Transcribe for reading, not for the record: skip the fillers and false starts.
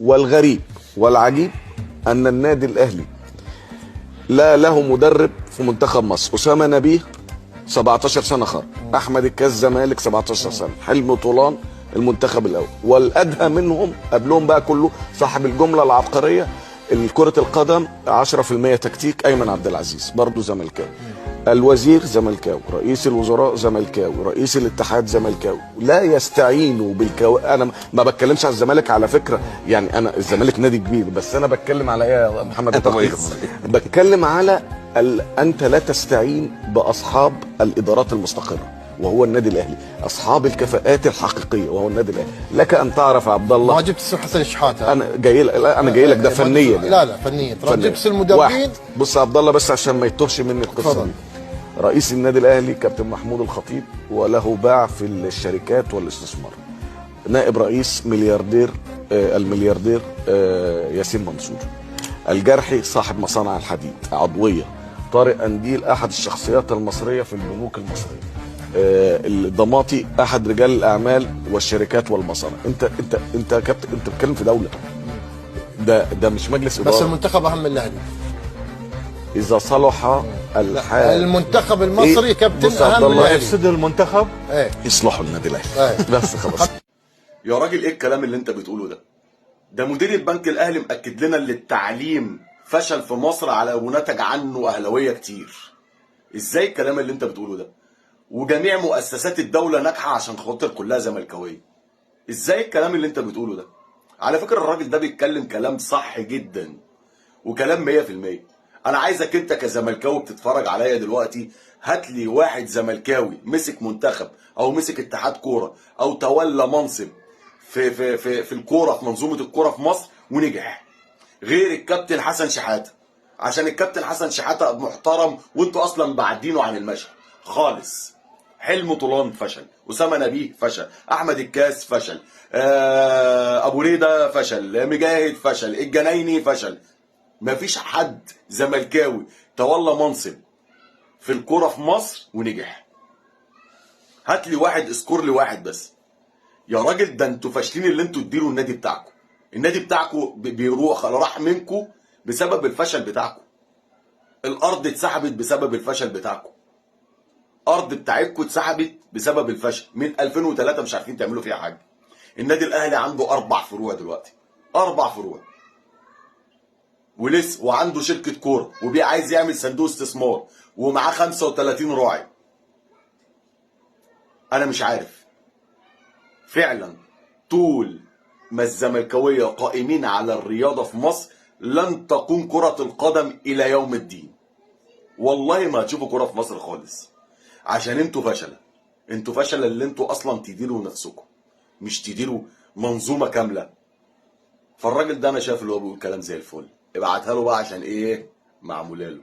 والغريب والعجيب ان النادي الاهلي لا له مدرب في منتخب مصر. اسامه نبيه 17 سنه خرج، احمد الكاس زمالك 17 سنه، حلمي طولان المنتخب الاول، والادهى منهم قبلهم بقى كله صاحب الجمله العبقريه كرة القدم 10% تكتيك ايمن عبد العزيز برضه زملكاوي، الوزير زملكاوي، رئيس الوزراء زملكاوي، رئيس الاتحاد زملكاوي. لا يستعينوا انا ما بتكلمش على الزمالك على فكره، يعني انا الزمالك نادي كبير، بس انا بتكلم على ايه يا محمد؟ بتكلم على انت لا تستعين باصحاب الادارات المستقره وهو النادي الاهلي، اصحاب الكفاءات الحقيقيه وهو النادي الاهلي. لك ان تعرف يا عبد الله، ما جبت اسم حسن شحاته. انا جاي لك، انا جاي لك ده فنيا يعني. لا فنيا جبت المدربين. بص يا عبد الله بس عشان ما يتوهش مني القصه دي، رئيس النادي الاهلي كابتن محمود الخطيب وله باع في الشركات والاستثمار. نائب رئيس ملياردير الملياردير ياسين منصور. الجرحي صاحب مصانع الحديد عضويه. طارق انديل احد الشخصيات المصريه في البنوك المصريه. الضماطي احد رجال الاعمال والشركات والمصانع. انت كابتن، انت بتتكلم في دوله، ده مش مجلس اداره. بس المنتخب اهم من الاهلي اذا صلح الحال. المنتخب المصري إيه؟ كابتن اهم من الاهلي. يفسد المنتخب يصلحوا النادي الاهلي بس خلاص. يا راجل ايه الكلام اللي انت بتقوله ده مدير البنك الاهلي مأكد لنا ان التعليم فشل في مصر ونتج عنه اهلاويه كتير. ازاي الكلام اللي انت بتقوله ده؟ وجميع مؤسسات الدوله ناجحه عشان خاطر كلها زملكاويه. ازاي الكلام اللي انت بتقوله ده؟ على فكره الراجل ده بيتكلم كلام صح جدا وكلام 100%. انا عايزك انت كزملكاوي بتتفرج عليا دلوقتي، هات لي واحد زملكاوي مسك منتخب او مسك اتحاد كوره او تولى منصب في الكوره، في منظومه الكوره في مصر ونجح، غير الكابتن حسن شحاته. عشان الكابتن حسن شحاته محترم وانتوا اصلا بعدينه عن المشهد خالص. حلمي طولان فشل، اسامه نبيه فشل، احمد الكاس فشل، ابو ريده فشل، مجاهد فشل، الجنايني فشل. مفيش حد زملكاوي تولى منصب في الكوره في مصر ونجح. هات لي واحد، اسكور لي واحد بس. يا راجل ده انتوا فاشلين اللي انتوا تديروا النادي بتاعكم. النادي بتاعكم بيروح راح منكم بسبب الفشل بتاعكم. الارض اتسحبت بسبب الفشل بتاعكم. ارض بتاعتكم اتسحبت بسبب الفشل من 2003 مش عارفين تعملوا فيها حاجه. النادي الاهلي عنده 4 فروع دلوقتي، 4 فروع ولسه، وعنده شركه كوره عايز يعمل صندوق استثمار ومعاه 35 راعي. انا مش عارف فعلا، طول ما الزملكاويه قائمين على الرياضه في مصر لن تقوم كره القدم الى يوم الدين. والله ما هتشوفوا كره في مصر خالص، عشان انتوا فشله. انتوا فشله اللي انتوا اصلا تديروا نفسكم، مش تديروا منظومه كامله. فالراجل ده انا شايف اللي هو بيقول كلام زي الفل، ابعتها له بقى عشان ايه معموله له.